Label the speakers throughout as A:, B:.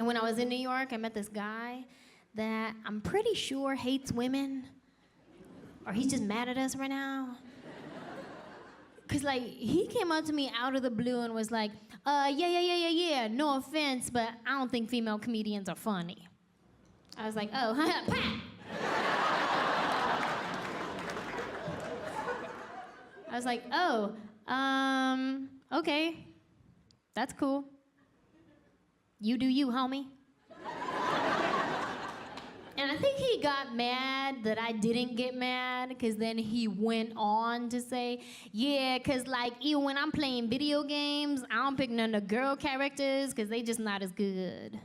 A: And when I was in New York, I met this guy that I'm pretty sure hates women. Or he's just mad at us right now. Cause like, he came up to me out of the blue and was like, yeah, no offense, but I don't think female comedians are funny. I was like, oh, Pat! I was like, oh, okay. That's cool. You do you, homie. And I think he got mad that I didn't get mad, because then he went on to say, yeah, because like, even when I'm playing video games, I don't pick none of the girl characters, because they just not as good.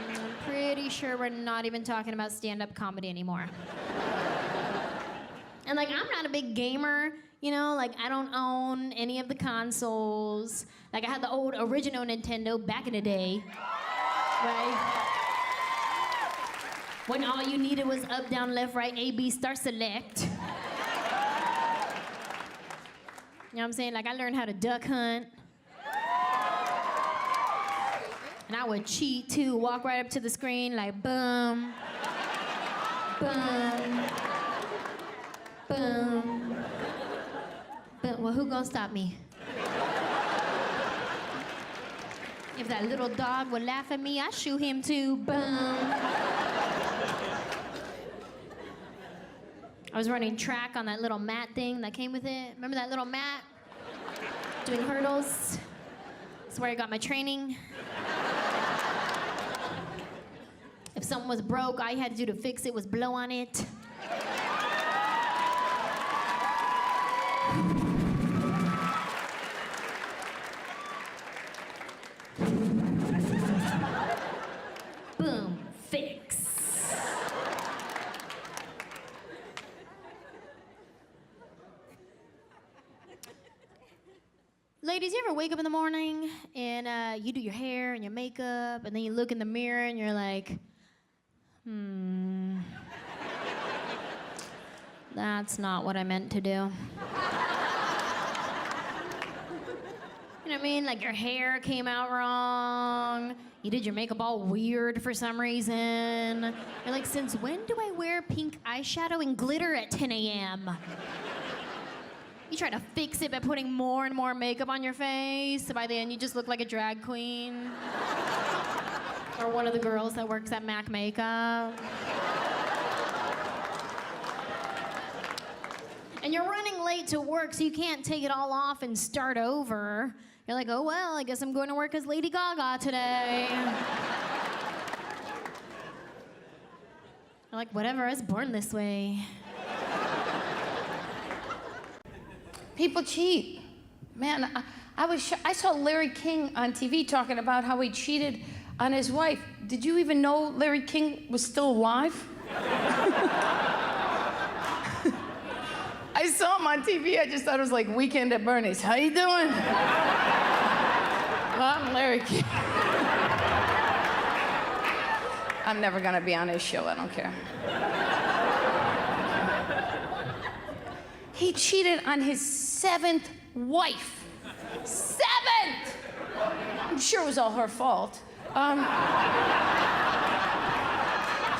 A: I'm pretty sure we're not even talking about stand-up comedy anymore. And like, I'm not a big gamer, you know, like I don't own any of the consoles. Like I had the old original Nintendo back in the day, right? When all you needed was up, down, left, right, A, B, start, select. You know what I'm saying? Like I learned how to duck hunt. And I would cheat too, walk right up to the screen like boom, boom. Boom. Boom. Well, who gonna stop me? If that little dog would laugh at me, I'd shoot him too. Boom. I was running track on that little mat thing that came with it. Remember that little mat? Doing hurdles. That's where I got my training. If something was broke, all you had to do to fix it was blow on it. Boom, fix. Ladies, you ever wake up in the morning and you do your hair and your makeup and then you look in the mirror and you're like, that's not what I meant to do. You know what I mean? Like your hair came out wrong. You did your makeup all weird for some reason. You're like, since when do I wear pink eyeshadow and glitter at 10 a.m.? You try to fix it by putting more and more makeup on your face. So by the end, you just look like a drag queen. Or one of the girls that works at MAC Makeup. And you're running late to work, so you can't take it all off and start over. You're like, oh, well, I guess I'm going to work as Lady Gaga today. You're like, whatever, I was born this way.
B: People cheat. Man, I saw Larry King on TV talking about how he cheated on his wife. Did you even know Larry King was still alive? I saw him on TV. I just thought it was like Weekend at Bernie's. How you doing? I'm Larry King. I'm never gonna be on his show. I don't care. He cheated on his 7th wife. 7th! I'm sure it was all her fault.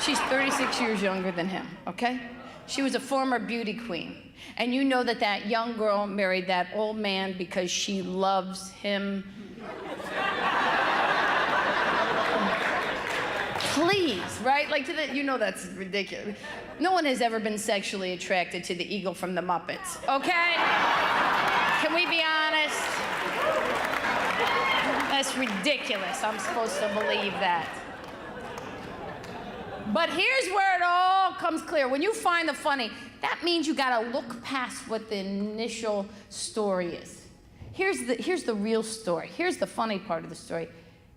B: She's 36 years younger than him, okay? She was a former beauty queen. And you know that that young girl married that old man because she loves him. Please, right? Like, you know that's ridiculous. No one has ever been sexually attracted to the eagle from the Muppets, okay? Can we be honest? That's ridiculous. I'm supposed to believe that. But here's where it all comes clear. When you find the funny, that means you gotta look past what the initial story is. Here's the real story. Here's the funny part of the story.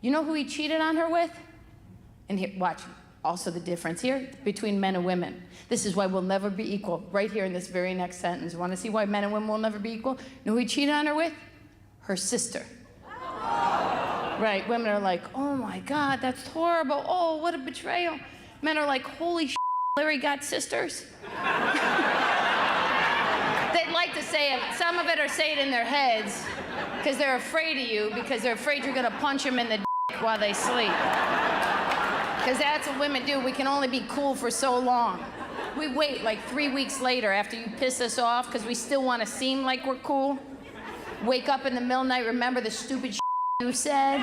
B: You know who he cheated on her with? And here, watch, also the difference here between men and women. This is why we'll never be equal, right here in this very next sentence. Want to see why men and women will never be equal? You know who he cheated on her with? Her sister. Right, women are like, oh my God, that's horrible. Oh, what a betrayal. Men are like, holy shit, Larry got sisters. They'd like to say it, some of it or say it in their heads, Because they're afraid of you, because they're afraid you're gonna punch them in the dick while they sleep. Because that's what women do. We can only be cool for so long. We wait like 3 weeks later after you piss us off because we still want to seem like we're cool. Wake up in the middle of the night, remember the stupid you said,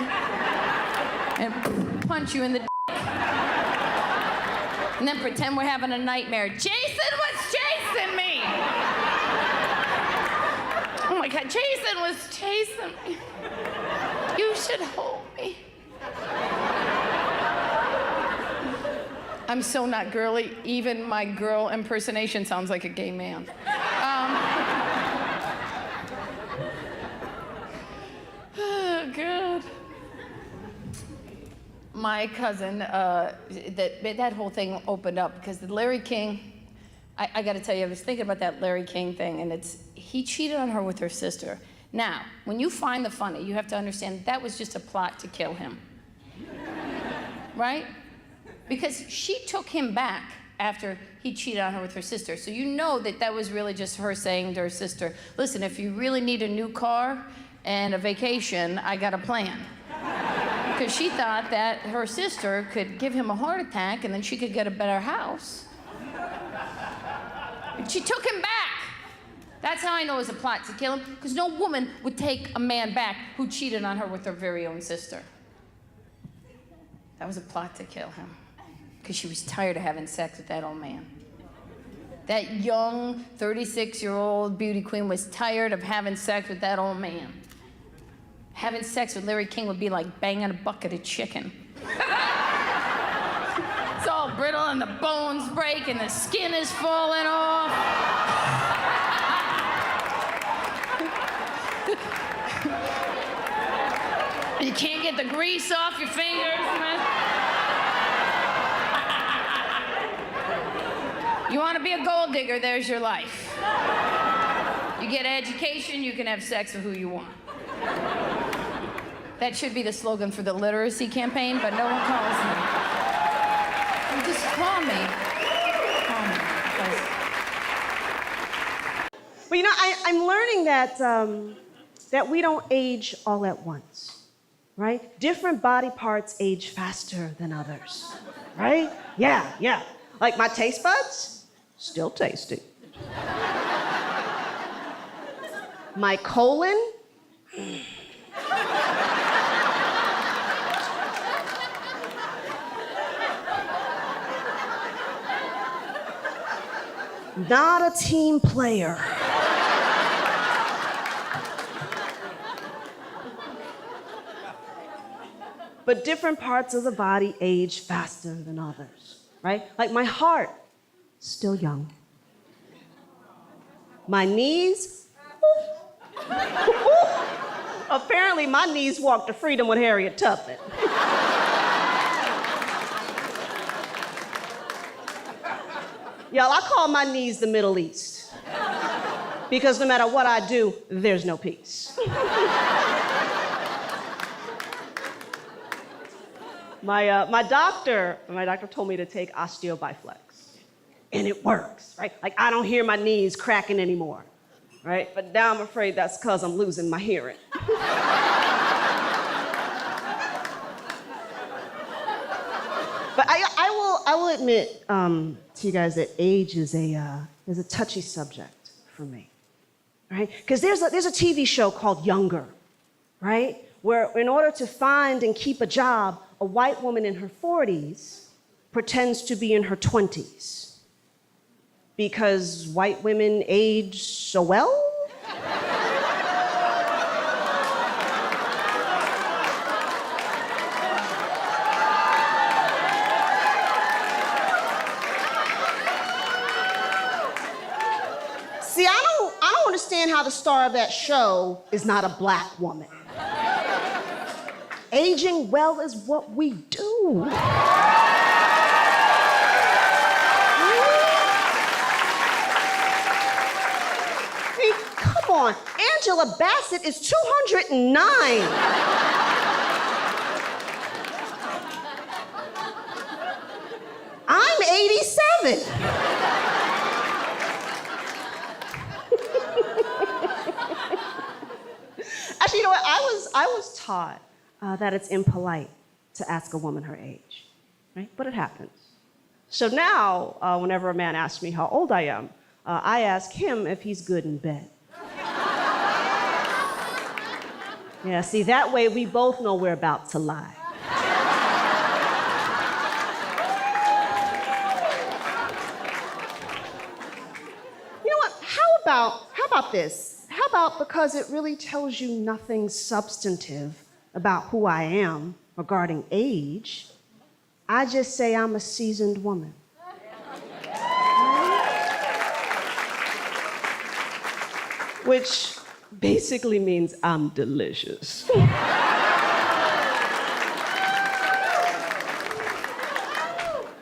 B: and punch you in the dick. And then pretend we're having a nightmare. Jason was chasing me! Oh my God, Jason was chasing me. You should hold me. I'm so not girly. Even my girl impersonation sounds like a gay man. Oh, God. My cousin, that whole thing opened up because the Larry King, I got to tell you, I was thinking about that Larry King thing, and he cheated on her with her sister. Now, when you find the funny, you have to understand that was just a plot to kill him. Right? Because she took him back after he cheated on her with her sister. So you know that was really just her saying to her sister, listen, if you really need a new car and a vacation, I got a plan. Because she thought that her sister could give him a heart attack and then she could get a better house. But she took him back. That's how I know it was a plot to kill him, because no woman would take a man back who cheated on her with her very own sister. That was a plot to kill him. Because she was tired of having sex with that old man. That young, 36-year-old beauty queen was tired of having sex with that old man. Having sex with Larry King would be like banging a bucket of chicken. It's all brittle and the bones break and the skin is falling off. You can't get the grease off your fingers, man. You want to be a gold digger, there's your life. You get education, you can have sex with who you want. That should be the slogan for the literacy campaign, but no one calls me. Just call me. Call me, please.
C: Well, you know, I'm learning that we don't age all at once, right? Different body parts age faster than others, right? Yeah. Like my taste buds, still tasty. My colon, not a team player. But different parts of the body age faster than others, right? Like my heart, still young. My knees, apparently my knees walked to freedom with Harriet Tubman. Y'all, I call my knees the Middle East. Because no matter what I do, there's no peace. My doctor told me to take osteobiflex. And it works, right? Like, I don't hear my knees cracking anymore, right? But now I'm afraid that's because I'm losing my hearing. But I will admit to you guys that age is a touchy subject for me, right? Because there's a TV show called Younger, right? Where in order to find and keep a job, a white woman in her 40s pretends to be in her 20s. Because white women age so well? See, I don't understand how the star of that show is not a black woman. Aging well is what we do. Come on, Angela Bassett is 209. I'm 87. Actually, you know what? was taught that it's impolite to ask a woman her age, right? But it happens. So now, whenever a man asks me how old I am, I ask him if he's good in bed. Yeah, see, that way we both know we're about to lie. You know what? How about this? How about because it really tells you nothing substantive about who I am regarding age, I just say I'm a seasoned woman. Which basically means I'm delicious.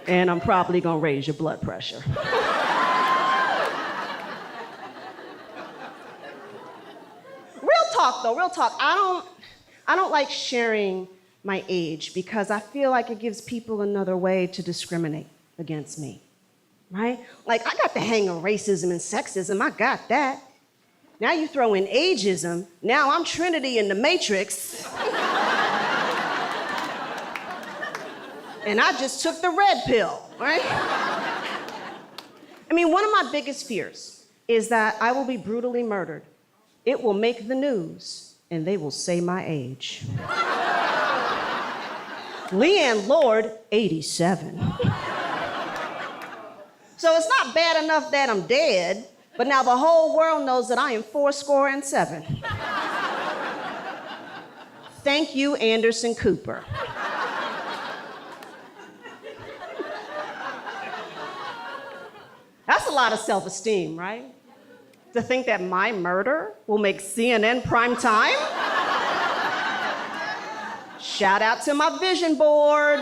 C: And I'm probably gonna raise your blood pressure. Real talk. I don't like sharing my age because I feel like it gives people another way to discriminate against me, right? Like, I got the hang of racism and sexism, I got that. Now you throw in ageism, now I'm Trinity in the Matrix. And I just took the red pill, right? I mean, one of my biggest fears is that I will be brutally murdered. It will make the news, and they will say my age. Leanne Lord, 87. So it's not bad enough that I'm dead, but now the whole world knows that I am 77. Thank you, Anderson Cooper. That's a lot of self-esteem, right? To think that my murder will make CNN prime time? Shout out to my vision board.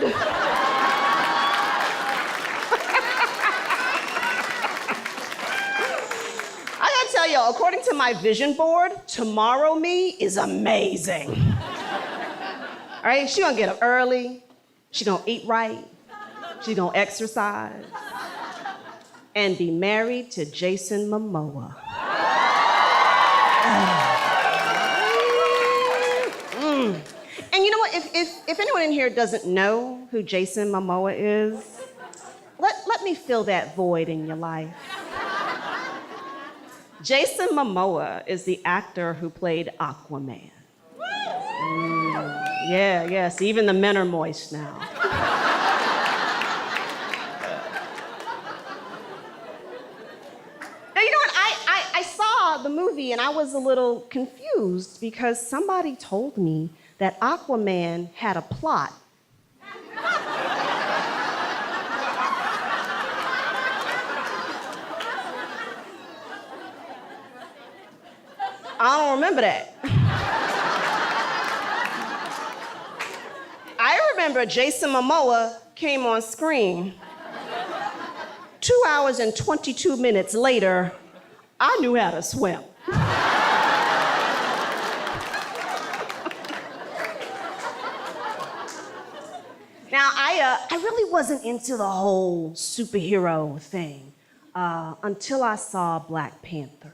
C: I gotta tell you, according to my vision board, tomorrow me is amazing. All right, she gonna get up early, she gonna eat right, she gonna exercise, and be married to Jason Momoa. And you know what? If anyone in here doesn't know who Jason Momoa is, let me fill that void in your life. Jason Momoa is the actor who played Aquaman. Yes, even the men are moist now. I saw the movie and I was a little confused because somebody told me that Aquaman had a plot. I don't remember that. I remember Jason Momoa came on screen. 2 hours and 22 minutes later, I knew how to swim. Now, I really wasn't into the whole superhero thing until I saw Black Panther.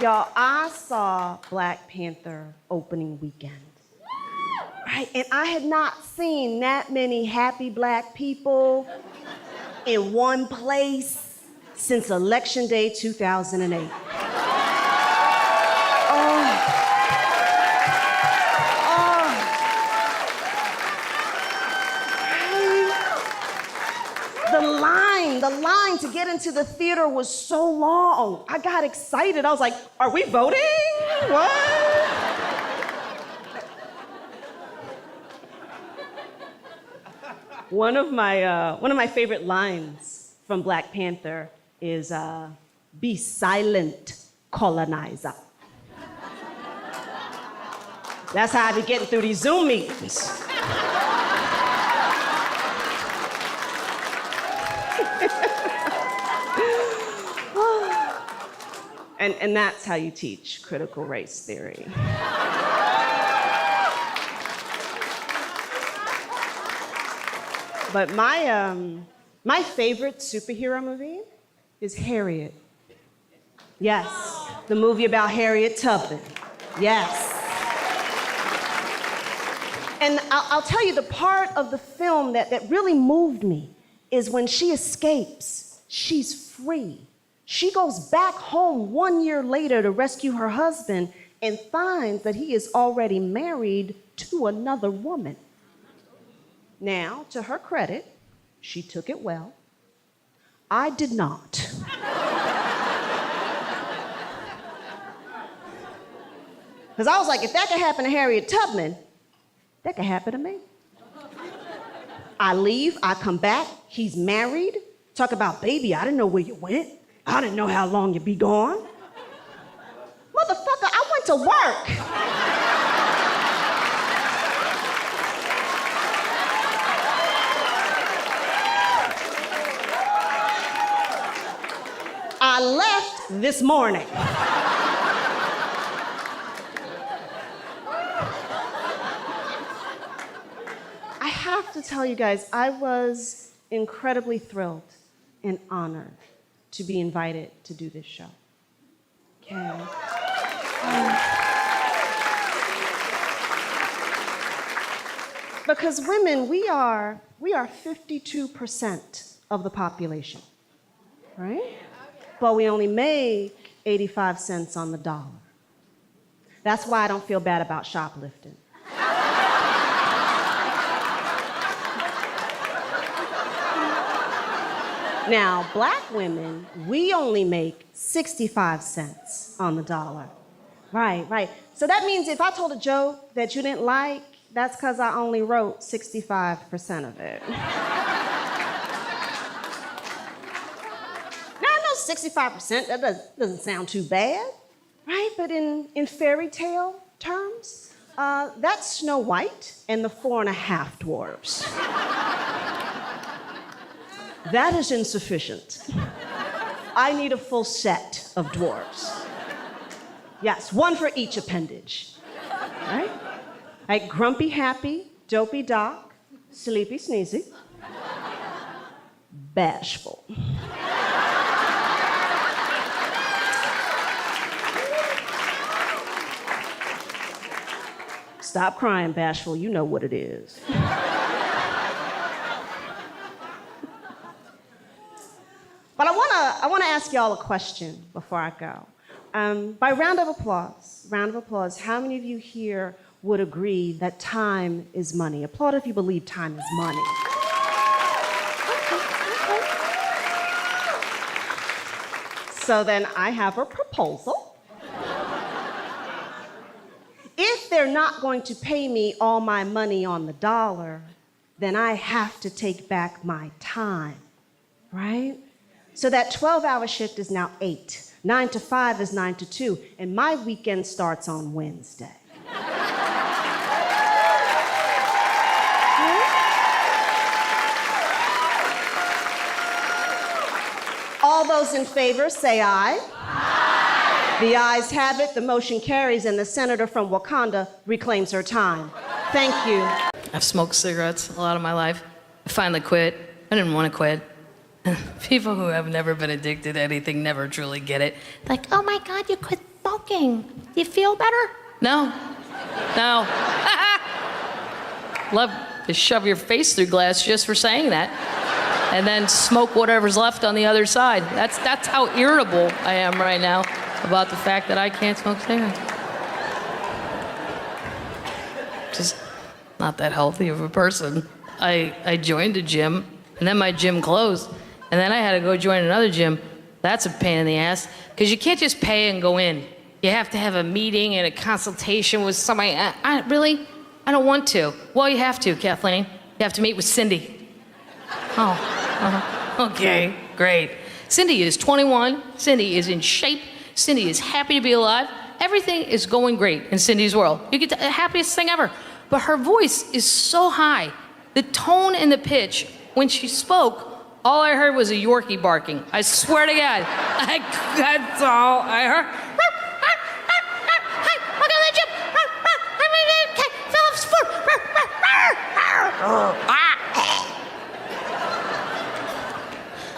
C: Y'all, I saw Black Panther opening weekend. Right? And I had not seen that many happy black people in one place since Election Day 2008. The line to get into the theater was so long. I got excited. I was like, are we voting? What? One of my favorite lines from Black Panther is, be silent, colonizer. That's how I be getting through these Zoom meetings. And that's how you teach critical race theory. But my favorite superhero movie is Harriet. Yes. The movie about Harriet Tubman. Yes. And I'll tell you, the part of the film that really moved me is when she escapes, she's free. She goes back home 1 year later to rescue her husband and finds that he is already married to another woman. Now, to her credit, she took it well. I did not. Because I was like, if that could happen to Harriet Tubman, that could happen to me. I leave, I come back, he's married. Talk about, baby, I didn't know where you went. I didn't know how long you'd be gone. Motherfucker, I went to work. I left this morning. I have to tell you guys, I was incredibly thrilled and honored to be invited to do this show. Okay. Because women, we are 52% of the population, right? But we only make 85 cents on the dollar. That's why I don't feel bad about shoplifting. Now, black women, we only make 65 cents on the dollar. Right. So that means if I told a joke that you didn't like, that's because I only wrote 65% of it. Now, I know 65%, that doesn't sound too bad, right? But in fairy tale terms, that's Snow White and the 4.5 dwarfs. That is insufficient. I need a full set of dwarves. Yes, one for each appendage. Right? Like grumpy happy, dopey doc, sleepy sneezy, bashful. Stop crying, bashful. You know what it is. But I want to ask y'all a question before I go. By round of applause, how many of you here would agree that time is money? Applaud if you believe time is money. Okay. So then I have a proposal. If they're not going to pay me all my money on the dollar, then I have to take back my time, right? So that 12-hour shift is now 8. 9 to 5 is 9 to 2, and my weekend starts on Wednesday. All those in favor say aye. Aye. The ayes have it, the motion carries, and the senator from Wakanda reclaims her time. Thank you.
D: I've smoked cigarettes a lot of my life. I finally quit. I didn't want to quit. People who have never been addicted to anything never truly get it. Like, oh my God, you quit smoking. Do you feel better? No. Love to shove your face through glass just for saying that. And then smoke whatever's left on the other side. That's how irritable I am right now about the fact that I can't smoke cigarettes. Just not that healthy of a person. I joined a gym, and then my gym closed. And then I had to go join another gym. That's a pain in the ass, because you can't just pay and go in. You have to have a meeting and a consultation with somebody. I don't want to. Well, you have to, Kathleen. You have to meet with Cindy. Okay, great. Cindy is 21. Cindy is in shape. Cindy is happy to be alive. Everything is going great in Cindy's world. You get the happiest thing ever. But her voice is so high. The tone and the pitch, when she spoke, all I heard was a Yorkie barking. I swear to God. That's all I heard. Hey, welcome to the gym. Phillips food.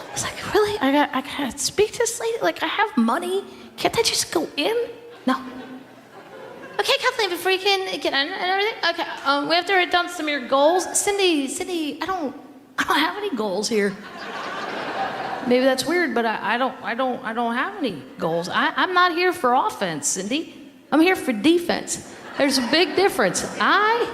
D: I was like, really? I gotta speak to this lady? Like, I have money Can't I just go in? No. Okay, Kathleen, before you can get in and everything. Okay, we have to write down some of your goals. Cindy, I don't have any goals here. Maybe that's weird, but I don't have any goals. I'm not here for offense, Cindy. I'm here for defense. There's a big difference. I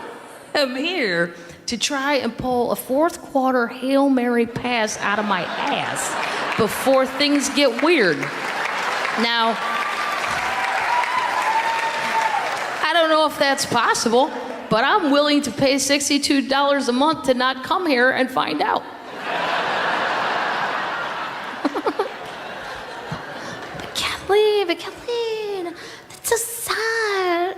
D: am here to try and pull a fourth quarter Hail Mary pass out of my ass before things get weird. Now, I don't know if that's possible, but I'm willing to pay $62 a month to not come here and find out. But Kathleen, that's so sad.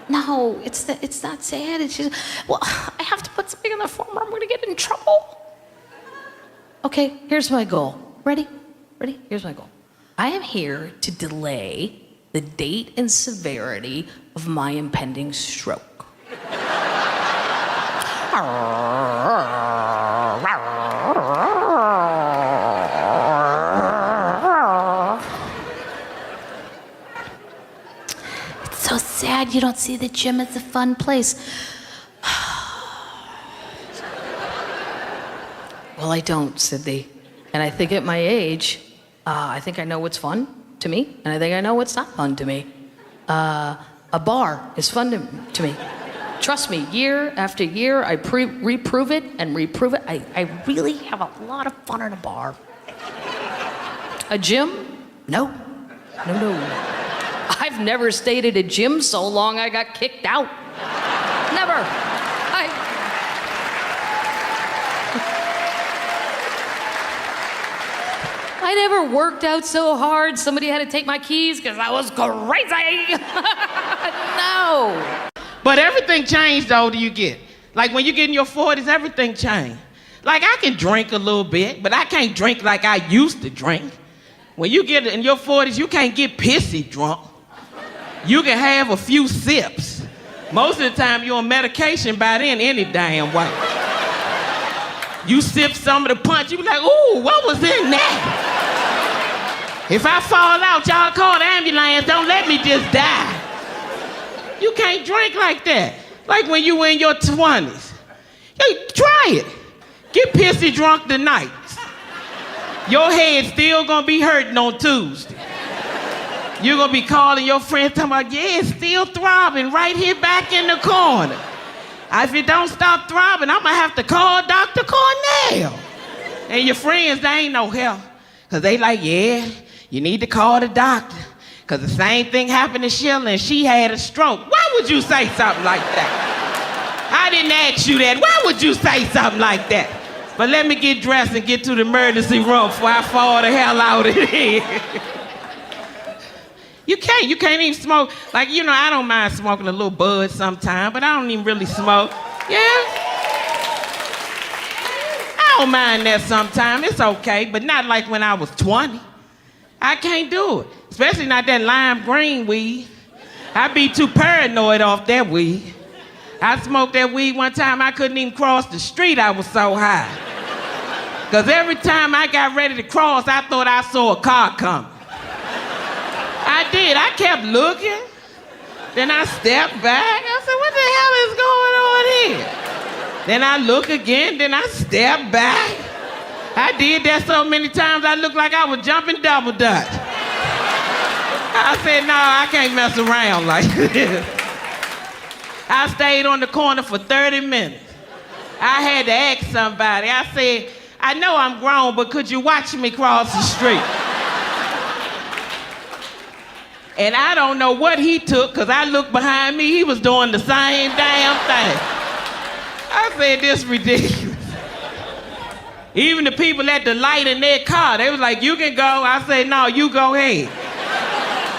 D: No, it's not sad. It's just, well, I have to put something on the form or I'm gonna get in trouble. Okay, here's my goal. Ready? Here's my goal. I am here to delay the date and severity of my impending stroke. It's so sad you don't see the gym as a fun place. Well, I don't, Sydney. And I think at my age, I think I know what's fun to me, and I think I know what's not fun to me. A bar is fun to me. Trust me, year after year, I reprove it and reprove it. I really have a lot of fun in a bar. A gym? No. I've never stayed at a gym so long I got kicked out. Never. I never worked out so hard somebody had to take my keys because I was crazy. No.
E: But everything changed the older you get. Like when you get in your 40s, everything changed. Like I can drink a little bit, but I can't drink like I used to drink. When you get in your 40s, you can't get pissy drunk. You can have a few sips. Most of the time you're on medication by then any damn way. You sip some of the punch, you be like, ooh, what was in that? If I fall out, y'all call the ambulance, don't let me just die. You can't drink like that. Like when you were in your 20s. Hey, try it. Get pissy drunk tonight. Your head's still gonna be hurting on Tuesday. You're gonna be calling your friends talking about, yeah, it's still throbbing right here back in the corner. If it don't stop throbbing, I'm gonna have to call Dr. Cornell. And your friends, they ain't no help. Cause they like, yeah, you need to call the doctor. Cause the same thing happened to Sheila and she had a stroke. Why would you say something like that? I didn't ask you that. Why would you say something like that? But let me get dressed and get to the emergency room before I fall the hell out of here. You can't even smoke. Like, you know, I don't mind smoking a little bud sometime, but I don't even really smoke. Yeah? I don't mind that sometime. It's okay, but not like when I was 20. I can't do it. Especially not that lime green weed. I'd be too paranoid off that weed. I smoked that weed one time, I couldn't even cross the street, I was so high. Because every time I got ready to cross, I thought I saw a car coming. I did, I kept looking. Then I stepped back, I said, what the hell is going on here? Then I look again, then I step back. I did that so many times, I looked like I was jumping double dutch. I said, no, I can't mess around like this. I stayed on the corner for 30 minutes. I had to ask somebody. I said, I know I'm grown, but could you watch me cross the street? And I don't know what he took, because I looked behind me, he was doing the same damn thing. I said, this is ridiculous. Even the people at the light in their car, they was like, you can go. I said, no, you go ahead.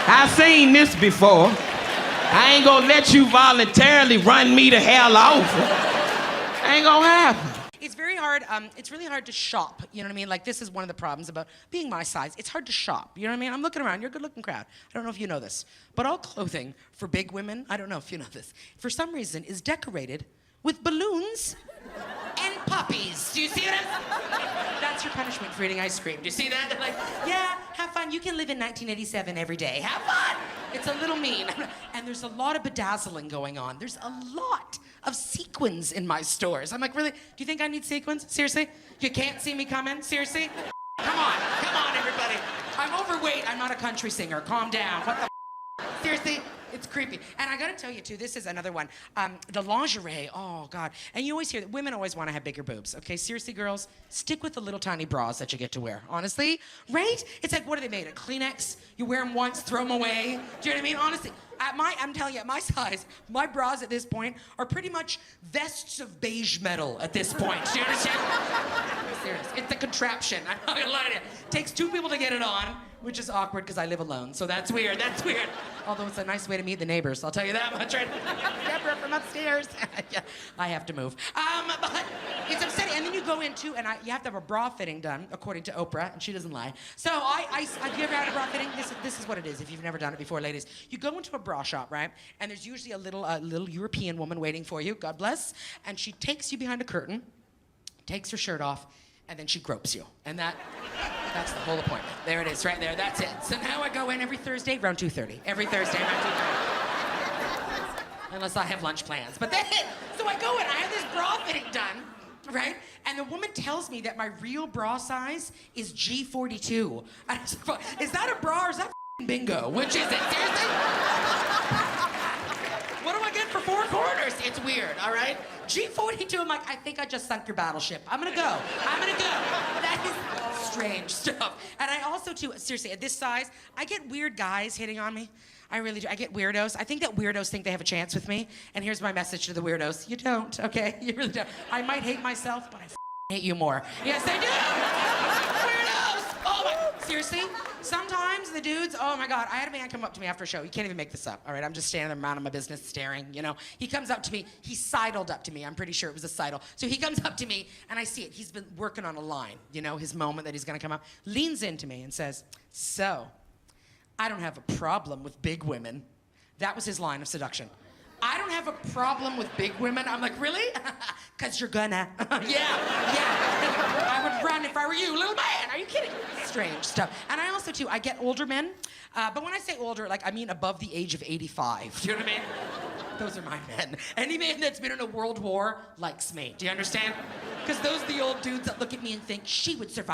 E: I've seen this before. I ain't gonna let you voluntarily run me the hell over. Ain't gonna happen.
F: It's very hard, it's really hard to shop, you know what I mean? Like, this is one of the problems about being my size. It's hard to shop, you know what I mean? I'm looking around, you're a good-looking crowd. I don't know if you know this, but all clothing for big women, I don't know if you know this, for some reason is decorated with balloons and puppies. Do you see that? That's your punishment for eating ice cream. Do you see that? They're like, yeah, have fun. You can live in 1987 every day. Have fun. It's a little mean. And there's a lot of bedazzling going on. There's a lot of sequins in my stores. I'm like, really? Do you think I need sequins? Seriously? You can't see me coming? Seriously? Come on, everybody. I'm overweight. I'm not a country singer. Calm down. What the Seriously? It's creepy. And I gotta tell you, too, this is another one. The lingerie, oh, God. And you always hear that women always want to have bigger boobs, okay? Seriously, girls, stick with the little tiny bras that you get to wear, honestly. Right? It's like, what are they made of? Kleenex? You wear them once, throw them away. Do you know what I mean? Honestly, I'm telling you, at my size, my bras at this point are pretty much vests of beige metal at this point. Do you understand? I'm serious. It's a contraption. I'm not gonna lie to you. It takes two people to get it on, which is awkward because I live alone, so that's weird. That's weird. Although it's a nice way to meet the neighbors, I'll tell you that much. Right? Deborah from upstairs. Yeah, I have to move. But it's upsetting. And then you go in too, and you have to have a bra fitting done, according to Oprah, and she doesn't lie. So have you ever had a bra fitting? This is what it is. If you've never done it before, ladies, you go into a bra shop, right? And there's usually a little European woman waiting for you. God bless. And she takes you behind a curtain, takes her shirt off, and then she gropes you. And that's the whole appointment. There it is, right there. That's it. So now I go in every Thursday around 2:30. Every Thursday around 2:30. Unless I have lunch plans. But then, so I go in, I have this bra fitting done, right? And the woman tells me that my real bra size is G42. And I said, is that a bra or is that bingo? Which is it? Seriously? What do I get for 4 quarters? It's weird, all right? G42, I'm like, I think I just sunk your battleship. I'm gonna go. That is strange stuff. And I also, too, seriously, at this size, I get weird guys hitting on me. I really do. I get weirdos. I think that weirdos think they have a chance with me. And here's my message to the weirdos. You don't, okay? You really don't. I might hate myself, but I hate you more. Yes, I do! Weirdos! Oh, my... Seriously? Sometimes the dudes, oh my God, I had a man come up to me after a show. You can't even make this up, all right? I'm just standing there minding my business, staring, you know? He comes up to me, he sidled up to me. I'm pretty sure it was a sidle. So he comes up to me, and I see it. He's been working on a line, you know, his moment that he's gonna come up. Leans into me and says, so, I don't have a problem with big women. That was his line of seduction. I don't have a problem with big women. I'm like, really? Because you're gonna. Yeah. I would run if I were you, little man. Are you kidding? Strange stuff. And I also, too, I get older men. But when I say older, like, I mean above the age of 85. Do you know what I mean? Those are my men. Any man that's been in a world war likes me. Do you understand? Because those are the old dudes that look at me and think, she would survive